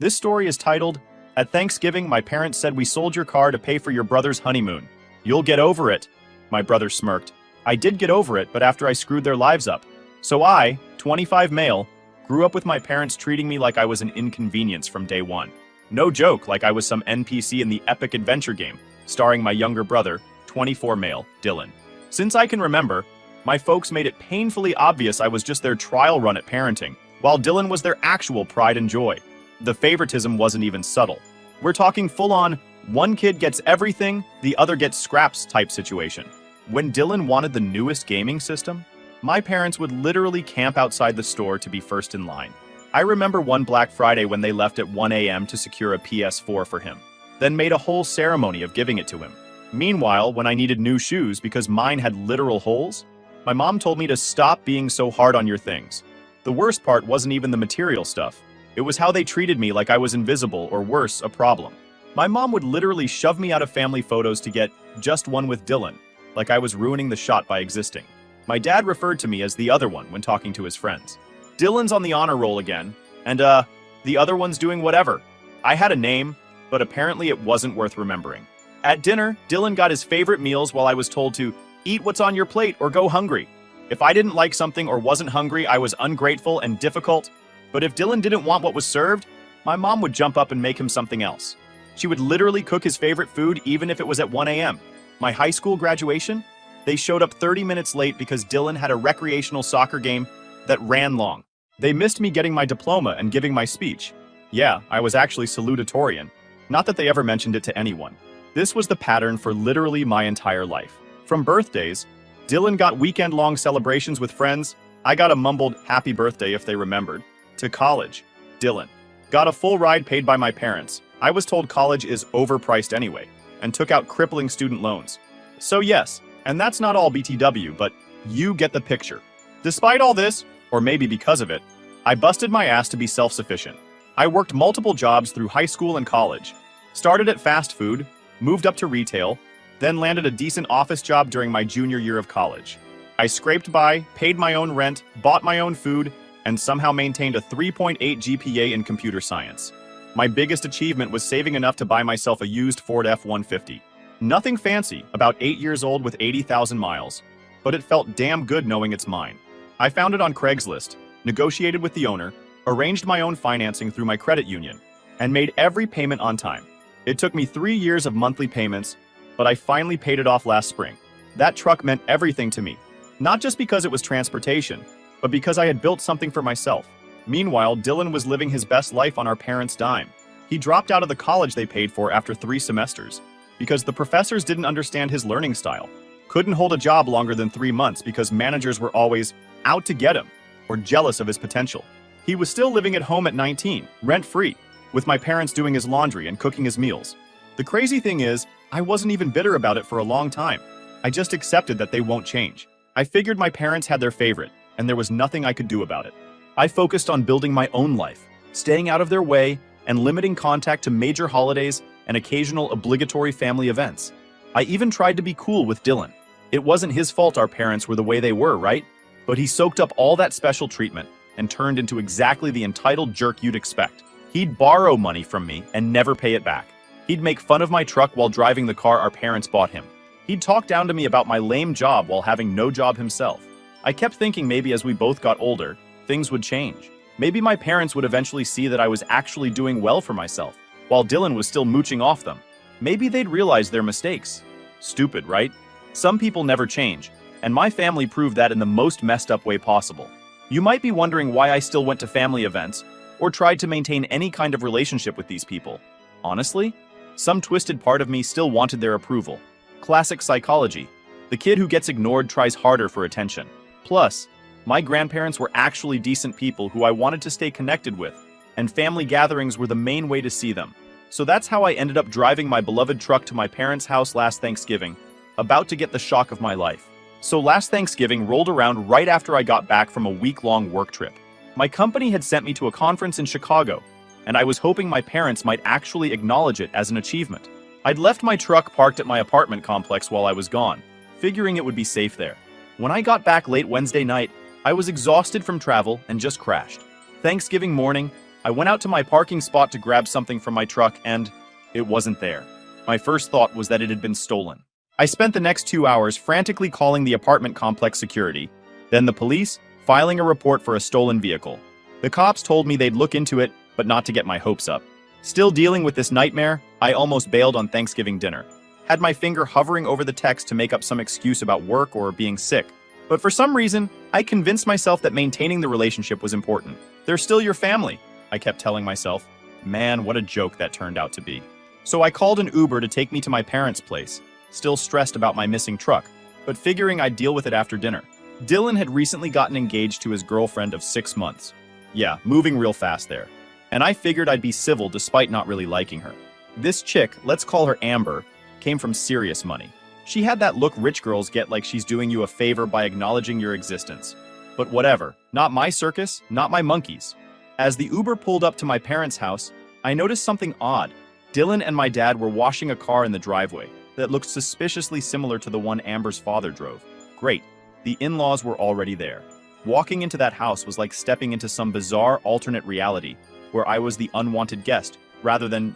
This story is titled, At Thanksgiving, My Parents Said We Sold Your car to pay for your brother's honeymoon. You'll get over it. My brother smirked. I did get over it, but after I screwed their lives up. So I, 25 male, grew up with my parents treating me like I was an inconvenience from day one. No joke, like I was some NPC in the epic adventure game, starring my younger brother, 24 male, Dylan. Since I can remember, my folks made it painfully obvious I was just their trial run at parenting, while Dylan was their actual pride and joy. The favoritism wasn't even subtle. We're talking full-on, one kid gets everything, the other gets scraps type situation. When Dylan wanted the newest gaming system, my parents would literally camp outside the store to be first in line. I remember one Black Friday when they left at 1 a.m. to secure a PS4 for him, then made a whole ceremony of giving it to him. Meanwhile, when I needed new shoes because mine had literal holes, my mom told me to stop being so hard on your things. The worst part wasn't even the material stuff. It was how they treated me like I was invisible or worse, a problem. My mom would literally shove me out of family photos to get just one with Dylan, like I was ruining the shot by existing. My dad referred to me as the other one when talking to his friends. Dylan's on the honor roll again, and the other one's doing whatever. I had a name, but apparently it wasn't worth remembering. At dinner, Dylan got his favorite meals while I was told to eat what's on your plate or go hungry. If I didn't like something or wasn't hungry, I was ungrateful and difficult. But if Dylan didn't want what was served, my mom would jump up and make him something else. She would literally cook his favorite food even if it was at 1 a.m. My high school graduation, they showed up 30 minutes late because Dylan had a recreational soccer game that ran long. They missed me getting my diploma and giving my speech. Yeah, I was actually salutatorian. Not that they ever mentioned it to anyone. This was the pattern for literally my entire life. From birthdays, Dylan got weekend-long celebrations with friends. I got a mumbled happy birthday if they remembered. To college, Dylan got a full ride paid by my parents. I was told college is overpriced anyway, and took out crippling student loans. So yes, and that's not all BTW, but you get the picture. Despite all this, or maybe because of it, I busted my ass to be self-sufficient. I worked multiple jobs through high school and college. Started at fast food, moved up to retail, then landed a decent office job during my junior year of college. I scraped by, paid my own rent, bought my own food, and somehow maintained a 3.8 GPA in computer science. My biggest achievement was saving enough to buy myself a used Ford F-150. Nothing fancy, about 8 years old with 80,000 miles, but it felt damn good knowing it's mine. I found it on Craigslist, negotiated with the owner, arranged my own financing through my credit union, and made every payment on time. It took me 3 years of monthly payments, but I finally paid it off last spring. That truck meant everything to me, not just because it was transportation, but because I had built something for myself. Meanwhile, Dylan was living his best life on our parents' dime. He dropped out of the college they paid for after 3 semesters, because the professors didn't understand his learning style. Couldn't hold a job longer than 3 months because managers were always out to get him, or jealous of his potential. He was still living at home at 19, rent-free, with my parents doing his laundry and cooking his meals. The crazy thing is, I wasn't even bitter about it for a long time. I just accepted that they won't change. I figured my parents had their favorite, and there was nothing I could do about it. I focused on building my own life, staying out of their way, and limiting contact to major holidays and occasional obligatory family events. I even tried to be cool with Dylan. It wasn't his fault our parents were the way they were, right? But he soaked up all that special treatment and turned into exactly the entitled jerk you'd expect. He'd borrow money from me and never pay it back. He'd make fun of my truck while driving the car our parents bought him. He'd talk down to me about my lame job while having no job himself. I kept thinking maybe as we both got older, things would change. Maybe my parents would eventually see that I was actually doing well for myself, while Dylan was still mooching off them. Maybe they'd realize their mistakes. Stupid, right? Some people never change, and my family proved that in the most messed up way possible. You might be wondering why I still went to family events, or tried to maintain any kind of relationship with these people. Honestly, some twisted part of me still wanted their approval. Classic psychology. The kid who gets ignored tries harder for attention. Plus, my grandparents were actually decent people who I wanted to stay connected with, and family gatherings were the main way to see them. So that's how I ended up driving my beloved truck to my parents' house last Thanksgiving, about to get the shock of my life. So last Thanksgiving rolled around right after I got back from a week-long work trip. My company had sent me to a conference in Chicago, and I was hoping my parents might actually acknowledge it as an achievement. I'd left my truck parked at my apartment complex while I was gone, figuring it would be safe there. When I got back late Wednesday night, I was exhausted from travel and just crashed. Thanksgiving morning, I went out to my parking spot to grab something from my truck and it wasn't there. My first thought was that it had been stolen. I spent the next 2 hours frantically calling the apartment complex security, then the police, filing a report for a stolen vehicle. The cops told me they'd look into it, but not to get my hopes up. Still dealing with this nightmare, I almost bailed on Thanksgiving dinner. Had my finger hovering over the text to make up some excuse about work or being sick. But for some reason, I convinced myself that maintaining the relationship was important. They're still your family, I kept telling myself. Man, what a joke that turned out to be. So I called an Uber to take me to my parents' place, still stressed about my missing truck, but figuring I'd deal with it after dinner. Dylan had recently gotten engaged to his girlfriend of 6 months. Yeah, moving real fast there. And I figured I'd be civil despite not really liking her. This chick, let's call her Amber, came from serious money. She had that look rich girls get, like she's doing you a favor by acknowledging your existence. But whatever, not my circus, not my monkeys. As the Uber pulled up to my parents' house, I noticed something odd. Dylan and my dad were washing a car in the driveway that looked suspiciously similar to the one Amber's father drove. Great, the in-laws were already there. Walking into that house was like stepping into some bizarre alternate reality where I was the unwanted guest rather than,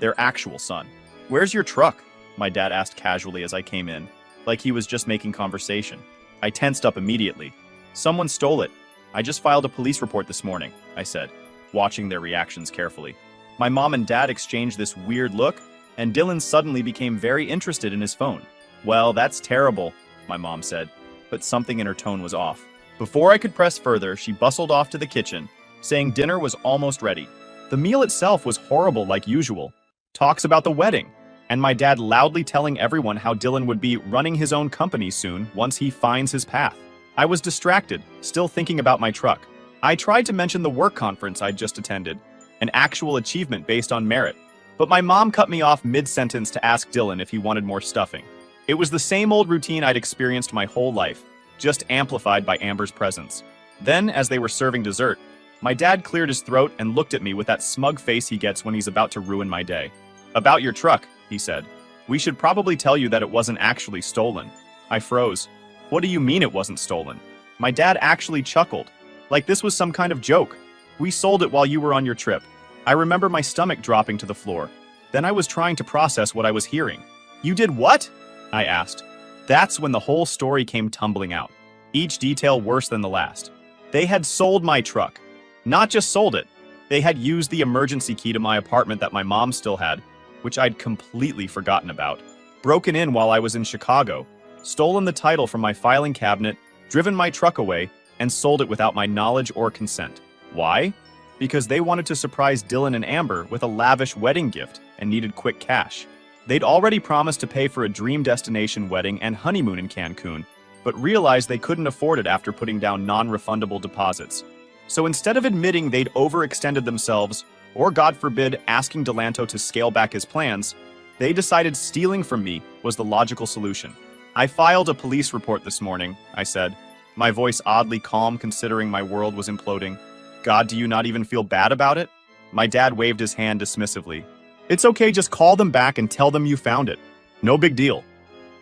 their actual son. "Where's your truck?" my dad asked casually as I came in, like he was just making conversation. I tensed up immediately. "Someone stole it. I just filed a police report this morning," I said, watching their reactions carefully. My mom and dad exchanged this weird look, and Dylan suddenly became very interested in his phone. "Well, that's terrible," my mom said, but something in her tone was off. Before I could press further, she bustled off to the kitchen, saying dinner was almost ready. The meal itself was horrible like usual. Talks about the wedding, and my dad loudly telling everyone how Dylan would be running his own company soon once he finds his path. I was distracted, still thinking about my truck. I tried to mention the work conference I'd just attended, an actual achievement based on merit, but my mom cut me off mid-sentence to ask Dylan if he wanted more stuffing. It was the same old routine I'd experienced my whole life, just amplified by Amber's presence. Then, as they were serving dessert, my dad cleared his throat and looked at me with that smug face he gets when he's about to ruin my day. "About your truck," he said. "We should probably tell you that it wasn't actually stolen." I froze. "What do you mean it wasn't stolen?" My dad actually chuckled, like this was some kind of joke. "We sold it while you were on your trip." I remember my stomach dropping to the floor. Then I was trying to process what I was hearing. "You did what?" I asked. That's when the whole story came tumbling out, each detail worse than the last. They had sold my truck. Not just sold it, they had used the emergency key to my apartment that my mom still had, which I'd completely forgotten about, broken in while I was in Chicago, stolen the title from my filing cabinet, driven my truck away, and sold it without my knowledge or consent. Why? Because they wanted to surprise Dylan and Amber with a lavish wedding gift and needed quick cash. They'd already promised to pay for a dream destination wedding and honeymoon in Cancun, but realized they couldn't afford it after putting down non-refundable deposits. So instead of admitting they'd overextended themselves, or God forbid, asking Delanto to scale back his plans, they decided stealing from me was the logical solution. "I filed a police report this morning," I said, my voice oddly calm considering my world was imploding. "God, do you not even feel bad about it?" My dad waved his hand dismissively. "It's okay, just call them back and tell them you found it. No big deal."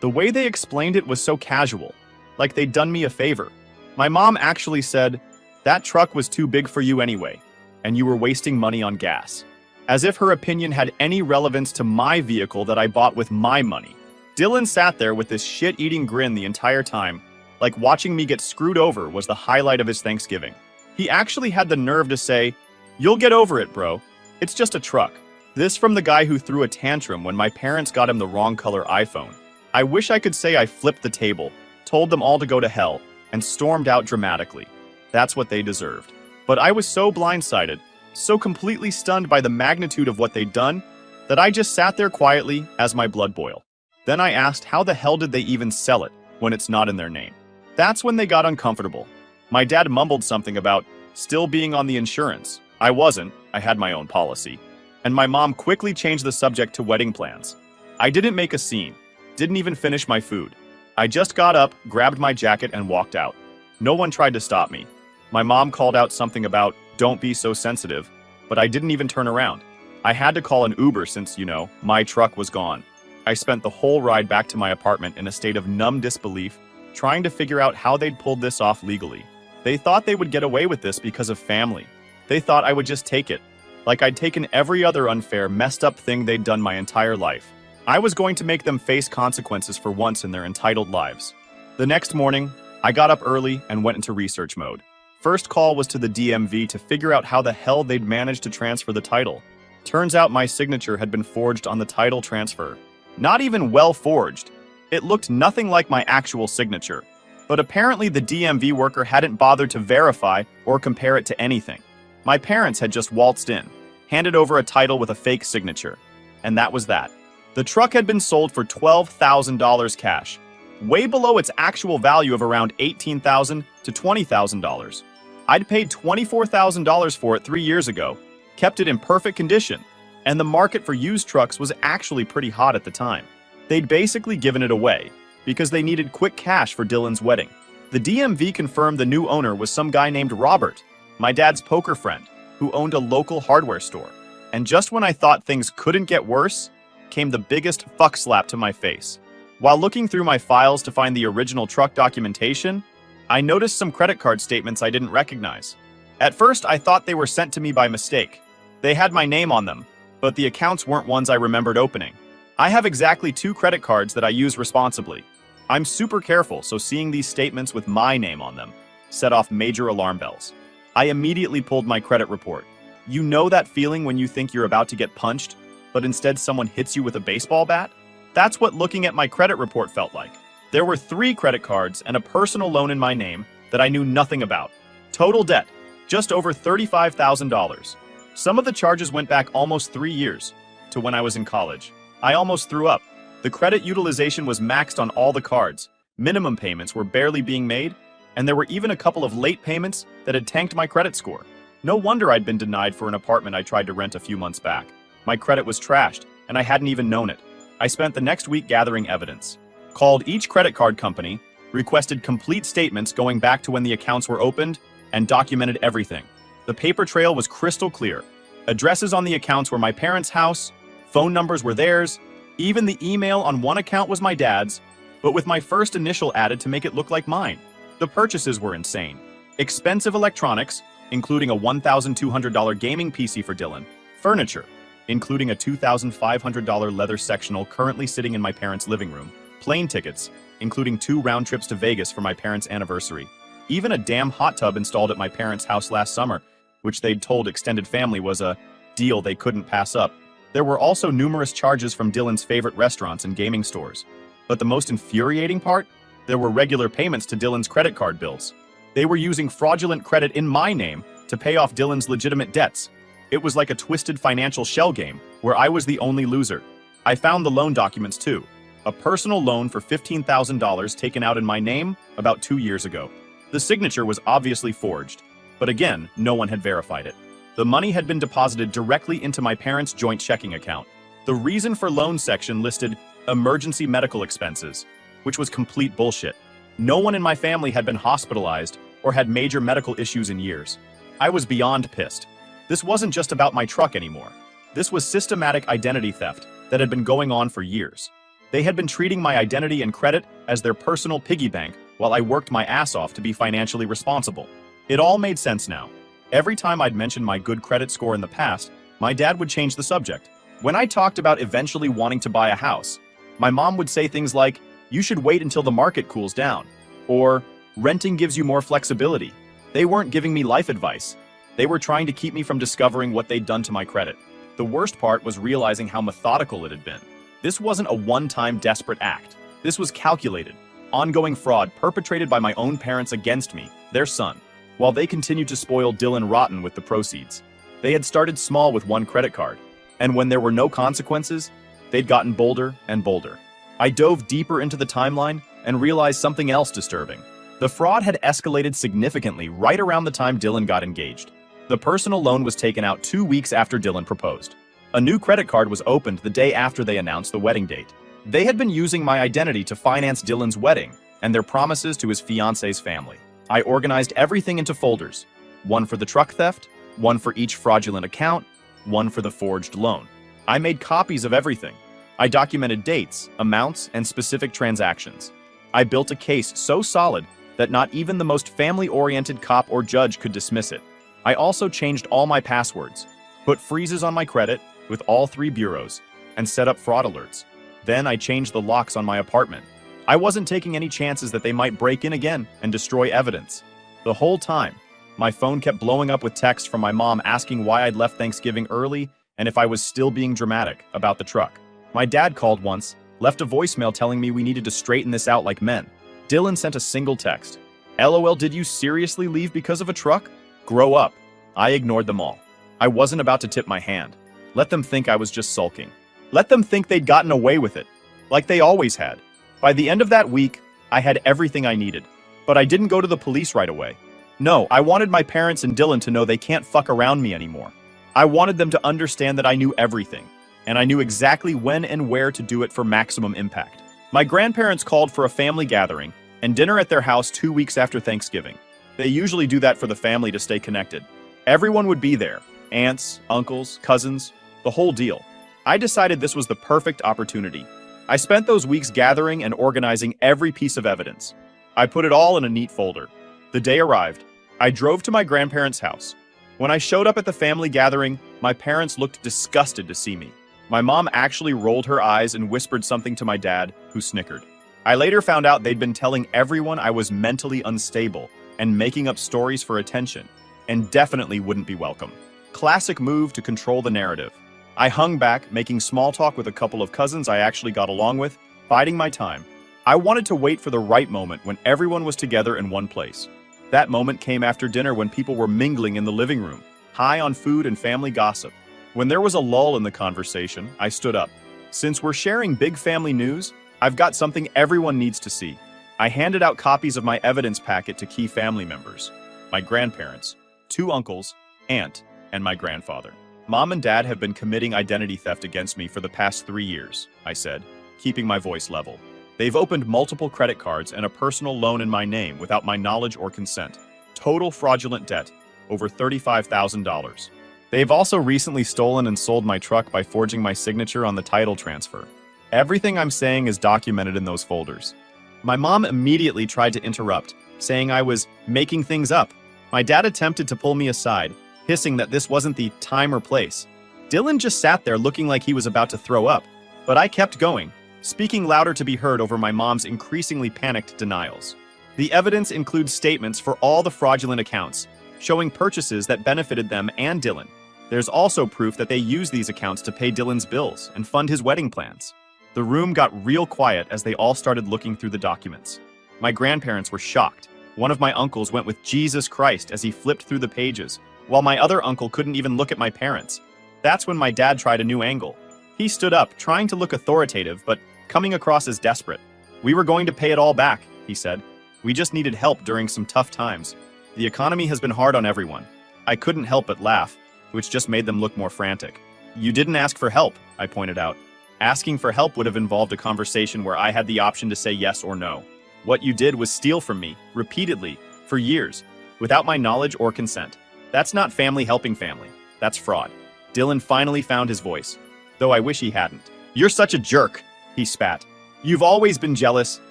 The way they explained it was so casual, like they'd done me a favor. My mom actually said, "That truck was too big for you anyway, and you were wasting money on gas." As if her opinion had any relevance to my vehicle that I bought with my money. Dylan sat there with this shit-eating grin the entire time, like watching me get screwed over was the highlight of his Thanksgiving. He actually had the nerve to say, "You'll get over it, bro. It's just a truck." This from the guy who threw a tantrum when my parents got him the wrong color iPhone. I wish I could say I flipped the table, told them all to go to hell, and stormed out dramatically. That's what they deserved. But I was so blindsided, so completely stunned by the magnitude of what they'd done, that I just sat there quietly as my blood boiled. Then I asked how the hell did they even sell it when it's not in their name? That's when they got uncomfortable. My dad mumbled something about still being on the insurance. I wasn't, I had my own policy. And my mom quickly changed the subject to wedding plans. I didn't make a scene, didn't even finish my food. I just got up, grabbed my jacket, and walked out. No one tried to stop me. My mom called out something about, "Don't be so sensitive," but I didn't even turn around. I had to call an Uber since, my truck was gone. I spent the whole ride back to my apartment in a state of numb disbelief, trying to figure out how they'd pulled this off legally. They thought they would get away with this because of family. They thought I would just take it, like I'd taken every other unfair, messed up thing they'd done my entire life. I was going to make them face consequences for once in their entitled lives. The next morning, I got up early and went into research mode. First call was to the DMV to figure out how the hell they'd managed to transfer the title. Turns out my signature had been forged on the title transfer. Not even well forged. It looked nothing like my actual signature. But apparently the DMV worker hadn't bothered to verify or compare it to anything. My parents had just waltzed in, handed over a title with a fake signature. And that was that. The truck had been sold for $12,000 cash, way below its actual value of around $18,000 to $20,000. I'd paid $24,000 for it 3 years ago, kept it in perfect condition, and the market for used trucks was actually pretty hot at the time. They'd basically given it away because they needed quick cash for Dylan's wedding. The DMV confirmed the new owner was some guy named Robert, my dad's poker friend, who owned a local hardware store. And just when I thought things couldn't get worse, came the biggest fuck slap to my face. While looking through my files to find the original truck documentation, I noticed some credit card statements I didn't recognize. At first, I thought they were sent to me by mistake. They had my name on them, but the accounts weren't ones I remembered opening. I have exactly 2 credit cards that I use responsibly. I'm super careful, so seeing these statements with my name on them set off major alarm bells. I immediately pulled my credit report. You know that feeling when you think you're about to get punched, but instead someone hits you with a baseball bat? That's what looking at my credit report felt like. There were 3 credit cards and a personal loan in my name that I knew nothing about. Total debt, just over $35,000. Some of the charges went back almost 3 years, to when I was in college. I almost threw up. The credit utilization was maxed on all the cards. Minimum payments were barely being made, and there were even a couple of late payments that had tanked my credit score. No wonder I'd been denied for an apartment I tried to rent a few months back. My credit was trashed, and I hadn't even known it. I spent the next week gathering evidence. Called each credit card company, requested complete statements going back to when the accounts were opened, and documented everything. The paper trail was crystal clear. Addresses on the accounts were my parents' house, phone numbers were theirs, even the email on one account was my dad's, but with my first initial added to make it look like mine. The purchases were insane. Expensive electronics, including a $1,200 gaming PC for Dylan, furniture, including a $2,500 leather sectional currently sitting in my parents' living room, plane tickets, including 2 round trips to Vegas for my parents' anniversary, even a damn hot tub installed at my parents' house last summer, which they'd told extended family was a deal they couldn't pass up. There were also numerous charges from Dylan's favorite restaurants and gaming stores. But the most infuriating part? There were regular payments to Dylan's credit card bills. They were using fraudulent credit in my name to pay off Dylan's legitimate debts. It was like a twisted financial shell game where I was the only loser. I found the loan documents too. A personal loan for $15,000 taken out in my name about 2 years ago. The signature was obviously forged, but again, no one had verified it. The money had been deposited directly into my parents' joint checking account. The reason for loan section listed emergency medical expenses, which was complete bullshit. No one in my family had been hospitalized or had major medical issues in years. I was beyond pissed. This wasn't just about my truck anymore. This was systematic identity theft that had been going on for years. They had been treating my identity and credit as their personal piggy bank while I worked my ass off to be financially responsible. It all made sense now. Every time I'd mentioned my good credit score in the past, my dad would change the subject. When I talked about eventually wanting to buy a house, my mom would say things like, "You should wait until the market cools down," or "Renting gives you more flexibility." They weren't giving me life advice. They were trying to keep me from discovering what they'd done to my credit. The worst part was realizing how methodical it had been. This wasn't a one-time desperate act. This was calculated, ongoing fraud perpetrated by my own parents against me, their son, while they continued to spoil Dylan rotten with the proceeds. They had started small with 1 credit card, and when there were no consequences, they'd gotten bolder and bolder. I dove deeper into the timeline and realized something else disturbing. The fraud had escalated significantly right around the time Dylan got engaged. The personal loan was taken out 2 weeks after Dylan proposed. A new credit card was opened the day after they announced the wedding date. They had been using my identity to finance Dylan's wedding and their promises to his fiance's family. I organized everything into folders, 1 for the truck theft, 1 for each fraudulent account, 1 for the forged loan. I made copies of everything. I documented dates, amounts, and specific transactions. I built a case so solid that not even the most family-oriented cop or judge could dismiss it. I also changed all my passwords, put freezes on my credit with all 3 bureaus, and set up fraud alerts. Then I changed the locks on my apartment. I wasn't taking any chances that they might break in again and destroy evidence. The whole time, my phone kept blowing up with texts from my mom asking why I'd left Thanksgiving early and if I was still being dramatic about the truck. My dad called once, left a voicemail telling me we needed to straighten this out like men. Dylan sent a single text. LOL, did you seriously leave because of a truck? Grow up. I ignored them all. I wasn't about to tip my hand. Let them think I was just sulking. Let them think they'd gotten away with it, like they always had. By the end of that week, I had everything I needed. But I didn't go to the police right away. No, I wanted my parents and Dylan to know they can't fuck around me anymore. I wanted them to understand that I knew everything, and I knew exactly when and where to do it for maximum impact. My grandparents called for a family gathering and dinner at their house 2 weeks after Thanksgiving. They usually do that for the family to stay connected. Everyone would be there, aunts, uncles, cousins, the whole deal. I decided this was the perfect opportunity. I spent those weeks gathering and organizing every piece of evidence. I put it all in a neat folder. The day arrived. I drove to my grandparents' house. When I showed up at the family gathering, my parents looked disgusted to see me. My mom actually rolled her eyes and whispered something to my dad, who snickered. I later found out they'd been telling everyone I was mentally unstable and making up stories for attention, and definitely wouldn't be welcome. Classic move to control the narrative. I hung back, making small talk with a couple of cousins I actually got along with, biding my time. I wanted to wait for the right moment when everyone was together in one place. That moment came after dinner when people were mingling in the living room, high on food and family gossip. When there was a lull in the conversation, I stood up. Since we're sharing big family news, I've got something everyone needs to see. I handed out copies of my evidence packet to key family members. My grandparents, 2 uncles, aunt, and my grandfather. Mom and Dad have been committing identity theft against me for the past 3 years, I said, keeping my voice level. They've opened multiple credit cards and a personal loan in my name without my knowledge or consent. Total fraudulent debt, over $35,000. They've also recently stolen and sold my truck by forging my signature on the title transfer. Everything I'm saying is documented in those folders. My mom immediately tried to interrupt, saying I was making things up. My dad attempted to pull me aside, hissing that this wasn't the time or place. Dylan just sat there looking like he was about to throw up, but I kept going, speaking louder to be heard over my mom's increasingly panicked denials. The evidence includes statements for all the fraudulent accounts, showing purchases that benefited them and Dylan. There's also proof that they used these accounts to pay Dylan's bills and fund his wedding plans. The room got real quiet as they all started looking through the documents. My grandparents were shocked. One of my uncles went with Jesus Christ as he flipped through the pages, while my other uncle couldn't even look at my parents. That's when my dad tried a new angle. He stood up, trying to look authoritative, but coming across as desperate. We were going to pay it all back, he said. We just needed help during some tough times. The economy has been hard on everyone. I couldn't help but laugh, which just made them look more frantic. You didn't ask for help, I pointed out. Asking for help would have involved a conversation where I had the option to say yes or no. What you did was steal from me, repeatedly, for years, without my knowledge or consent. That's not family helping family. That's fraud. Dylan finally found his voice, though I wish he hadn't. You're such a jerk, he spat. You've always been jealous,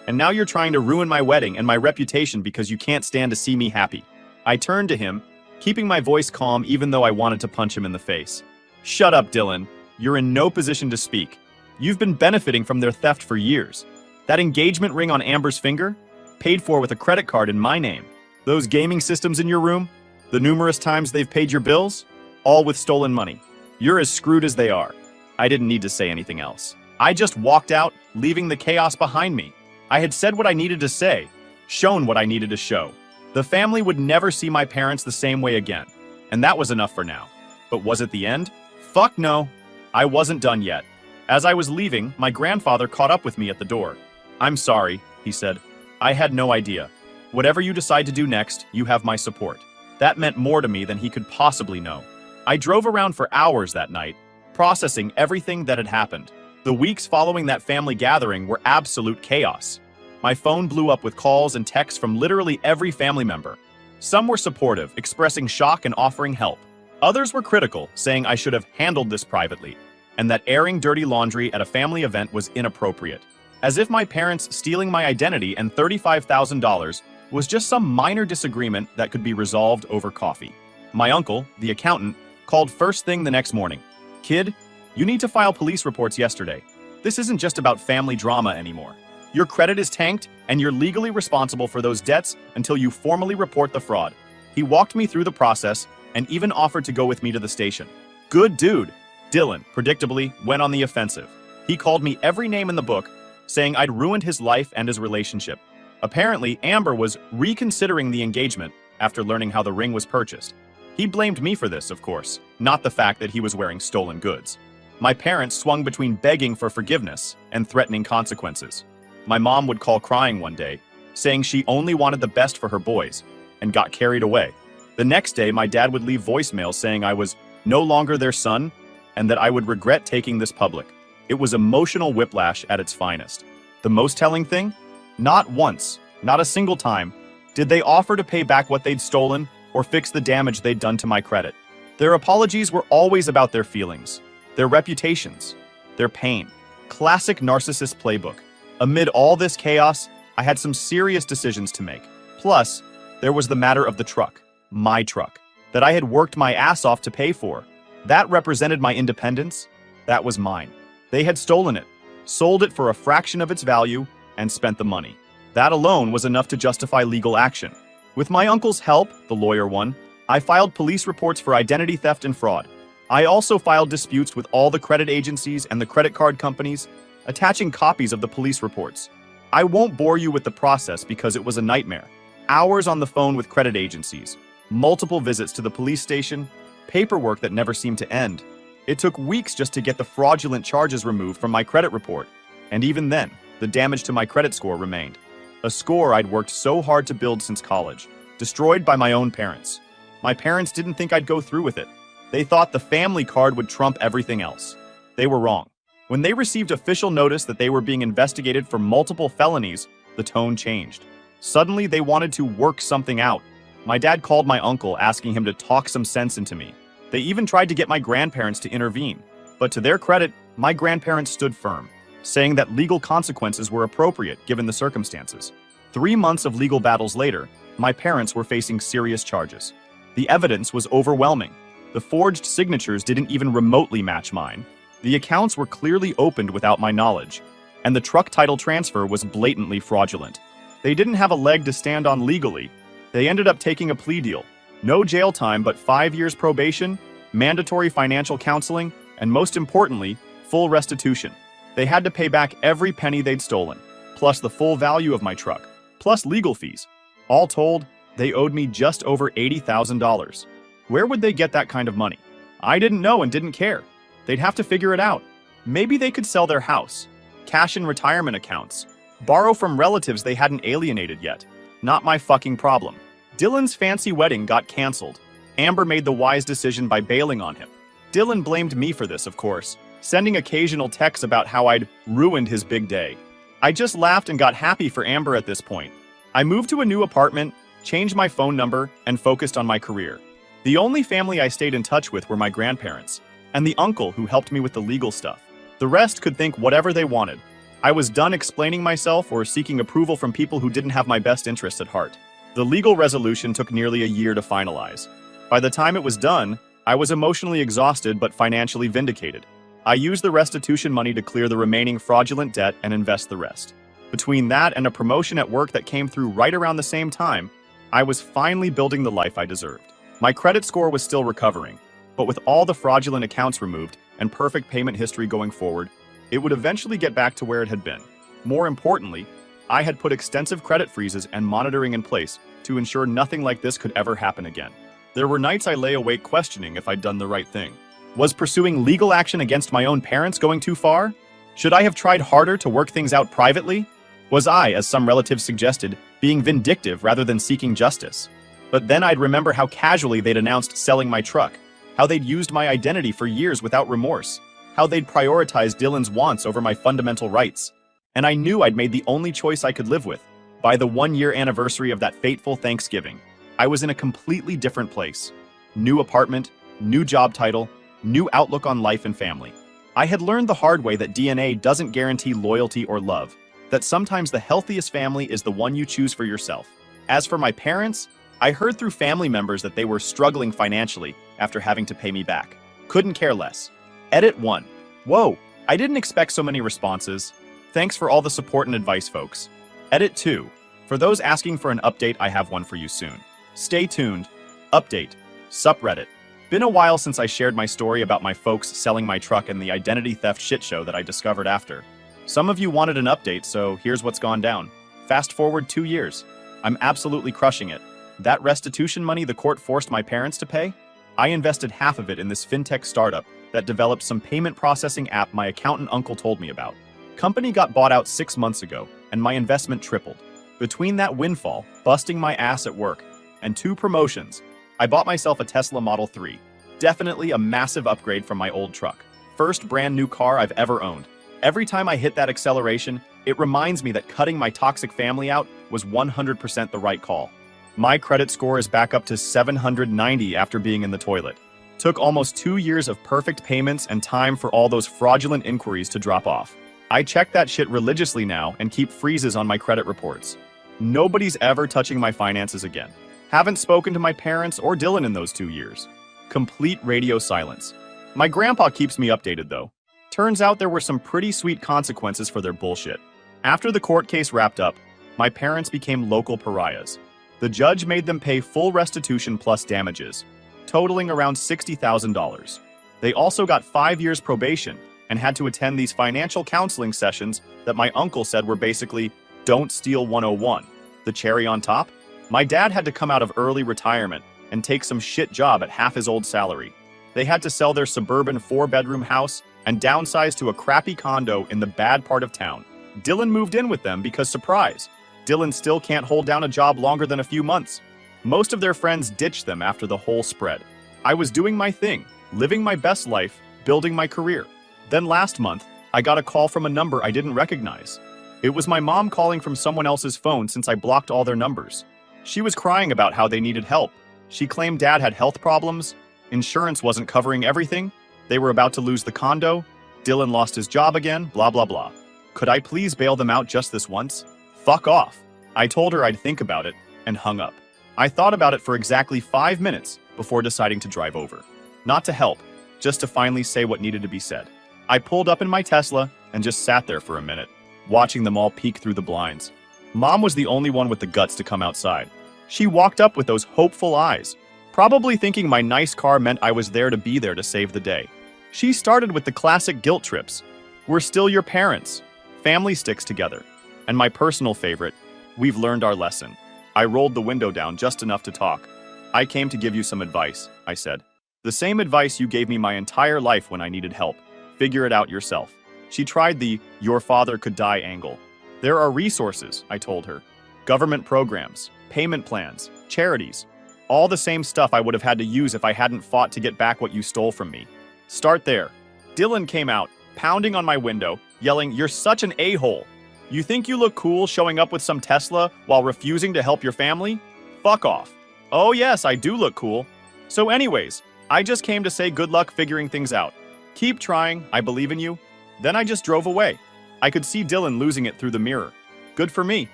and now you're trying to ruin my wedding and my reputation because you can't stand to see me happy. I turned to him, keeping my voice calm even though I wanted to punch him in the face. Shut up, Dylan. You're in no position to speak. You've been benefiting from their theft for years. That engagement ring on Amber's finger? Paid for with a credit card in my name. Those gaming systems in your room? The numerous times they've paid your bills? All with stolen money. You're as screwed as they are. I didn't need to say anything else. I just walked out, leaving the chaos behind me. I had said what I needed to say, shown what I needed to show. The family would never see my parents the same way again, and that was enough for now. But was it the end? Fuck no. I wasn't done yet. As I was leaving, my grandfather caught up with me at the door. I'm sorry, he said. I had no idea. Whatever you decide to do next, you have my support. That meant more to me than he could possibly know. I drove around for hours that night, processing everything that had happened. The weeks following that family gathering were absolute chaos. My phone blew up with calls and texts from literally every family member. Some were supportive, expressing shock and offering help. Others were critical, saying I should have handled this privately, and that airing dirty laundry at a family event was inappropriate. As if my parents stealing my identity and $35,000 was just some minor disagreement that could be resolved over coffee. My uncle, the accountant, called first thing the next morning. "Kid, you need to file police reports yesterday. This isn't just about family drama anymore. Your credit is tanked, and you're legally responsible for those debts until you formally report the fraud." He walked me through the process and even offered to go with me to the station. Good dude. Dylan, predictably, went on the offensive. He called me every name in the book, saying I'd ruined his life and his relationship. Apparently, Amber was reconsidering the engagement after learning how the ring was purchased. He blamed me for this, of course, not the fact that he was wearing stolen goods. My parents swung between begging for forgiveness and threatening consequences. My mom would call crying one day, saying she only wanted the best for her boys, and got carried away. The next day, my dad would leave voicemails saying I was no longer their son and that I would regret taking this public. It was emotional whiplash at its finest. The most telling thing? Not once, not a single time, did they offer to pay back what they'd stolen or fix the damage they'd done to my credit. Their apologies were always about their feelings, their reputations, their pain. Classic narcissist playbook. Amid all this chaos, I had some serious decisions to make. Plus, there was the matter of the truck, my truck, that I had worked my ass off to pay for. That represented my independence. That was mine. They had stolen it, sold it for a fraction of its value, and spent the money. That alone was enough to justify legal action. With my uncle's help, the lawyer one, I filed police reports for identity theft and fraud. I also filed disputes with all the credit agencies and the credit card companies, attaching copies of the police reports. I won't bore you with the process because it was a nightmare. Hours on the phone with credit agencies, multiple visits to the police station, paperwork that never seemed to end. It took weeks just to get the fraudulent charges removed from my credit report, and even then, the damage to my credit score remained. A score I'd worked so hard to build since college, destroyed by my own parents. My parents didn't think I'd go through with it. They thought the family card would trump everything else. They were wrong. When they received official notice that they were being investigated for multiple felonies, the tone changed. Suddenly, they wanted to work something out. My dad called my uncle, asking him to talk some sense into me. They even tried to get my grandparents to intervene. But to their credit, my grandparents stood firm, saying that legal consequences were appropriate given the circumstances. 3 months of legal battles later, my parents were facing serious charges. The evidence was overwhelming. The forged signatures didn't even remotely match mine. The accounts were clearly opened without my knowledge, and the truck title transfer was blatantly fraudulent. They didn't have a leg to stand on legally. They ended up taking a plea deal. No jail time, but 5 years probation, mandatory financial counseling, and most importantly, full restitution. They had to pay back every penny they'd stolen, plus the full value of my truck, plus legal fees. All told, they owed me just over $80,000. Where would they get that kind of money? I didn't know and didn't care. They'd have to figure it out. Maybe they could sell their house, cash in retirement accounts, borrow from relatives they hadn't alienated yet. Not my fucking problem. Dylan's fancy wedding got canceled. Amber made the wise decision by bailing on him. Dylan blamed me for this, of course, sending occasional texts about how I'd ruined his big day. I just laughed and got happy for Amber at this point. I moved to a new apartment, changed my phone number, and focused on my career. The only family I stayed in touch with were my grandparents, and the uncle who helped me with the legal stuff. The rest could think whatever they wanted. I was done explaining myself or seeking approval from people who didn't have my best interests at heart. The legal resolution took nearly a year to finalize. By the time it was done, I was emotionally exhausted but financially vindicated. I used the restitution money to clear the remaining fraudulent debt and invest the rest. Between that and a promotion at work that came through right around the same time, I was finally building the life I deserved. My credit score was still recovering, but with all the fraudulent accounts removed and perfect payment history going forward, it would eventually get back to where it had been. More importantly, I had put extensive credit freezes and monitoring in place to ensure nothing like this could ever happen again. There were nights I lay awake questioning if I'd done the right thing. Was pursuing legal action against my own parents going too far? Should I have tried harder to work things out privately? Was I, as some relatives suggested, being vindictive rather than seeking justice? But then I'd remember how casually they'd announced selling my truck, how they'd used my identity for years without remorse, how they'd prioritized Dylan's wants over my fundamental rights. And I knew I'd made the only choice I could live with. By the 1-year anniversary of that fateful Thanksgiving, I was in a completely different place. New apartment, new job title, new outlook on life and family. I had learned the hard way that DNA doesn't guarantee loyalty or love, that sometimes the healthiest family is the one you choose for yourself. As for my parents, I heard through family members that they were struggling financially after having to pay me back. Couldn't care less. Edit 1. Whoa, I didn't expect so many responses. Thanks for all the support and advice, folks. Edit 2. For those asking for an update, I have one for you soon. Stay tuned. Update. Subreddit. Been a while since I shared my story about my folks selling my truck and the identity theft shit show that I discovered after. Some of you wanted an update, so here's what's gone down. Fast forward 2 years. I'm absolutely crushing it. That restitution money the court forced my parents to pay? I invested half of it in this fintech startup that developed some payment processing app my accountant uncle told me about. Company got bought out 6 months ago, and my investment tripled. Between that windfall, busting my ass at work, and 2 promotions, I bought myself a Tesla Model 3. Definitely a massive upgrade from my old truck. First brand new car I've ever owned. Every time I hit that acceleration, it reminds me that cutting my toxic family out was 100% the right call. My credit score is back up to 790 after being in the toilet. Took almost 2 years of perfect payments and time for all those fraudulent inquiries to drop off. I check that shit religiously now and keep freezes on my credit reports. Nobody's ever touching my finances again. Haven't spoken to my parents or Dylan in those 2 years. Complete radio silence. My grandpa keeps me updated though. Turns out there were some pretty sweet consequences for their bullshit. After the court case wrapped up, my parents became local pariahs. The judge made them pay full restitution plus damages, totaling around $60,000. They also got 5 years probation and had to attend these financial counseling sessions that my uncle said were basically Don't Steal 101. The cherry on top? My dad had to come out of early retirement and take some shit job at half his old salary. They had to sell their suburban 4-bedroom house and downsize to a crappy condo in the bad part of town. Dylan moved in with them because, surprise, Dylan still can't hold down a job longer than a few months. Most of their friends ditched them after the whole spread. I was doing my thing, living my best life, building my career. Then last month, I got a call from a number I didn't recognize. It was my mom calling from someone else's phone since I blocked all their numbers. She was crying about how they needed help. She claimed dad had health problems, insurance wasn't covering everything, they were about to lose the condo, Dylan lost his job again, blah blah blah. Could I please bail them out just this once? Fuck off. I told her I'd think about it, and hung up. I thought about it for exactly 5 minutes before deciding to drive over. Not to help, just to finally say what needed to be said. I pulled up in my Tesla and just sat there for a minute, watching them all peek through the blinds. Mom was the only one with the guts to come outside. She walked up with those hopeful eyes, probably thinking my nice car meant I was there to save the day. She started with the classic guilt trips. We're still your parents. Family sticks together. And my personal favorite, we've learned our lesson. I rolled the window down just enough to talk. I came to give you some advice, I said. The same advice you gave me my entire life when I needed help. Figure it out yourself. She tried the "your father could die" angle. There are resources, I told her. Government programs, payment plans, charities. All the same stuff I would have had to use if I hadn't fought to get back what you stole from me. Start there. Dylan came out, pounding on my window, yelling, "You're such an a-hole. You think you look cool showing up with some Tesla while refusing to help your family? Fuck off." Oh yes, I do look cool. So anyways, I just came to say good luck figuring things out. Keep trying, I believe in you. Then I just drove away. I could see Dylan losing it through the mirror. Good for me.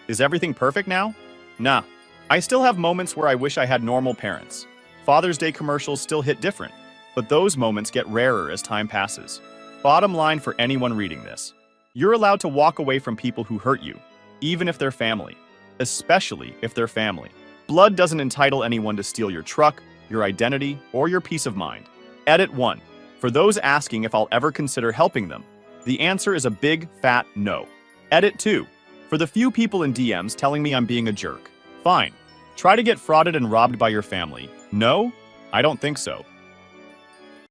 Is everything perfect now? Nah. I still have moments where I wish I had normal parents. Father's Day commercials still hit different, but those moments get rarer as time passes. Bottom line for anyone reading this. You're allowed to walk away from people who hurt you, even if they're family. Especially if they're family. Blood doesn't entitle anyone to steal your truck, your identity, or your peace of mind. Edit 1. For those asking if I'll ever consider helping them, the answer is a big, fat no. Edit 2. For the few people in DMs telling me I'm being a jerk. Fine. Try to get frauded and robbed by your family. No? I don't think so.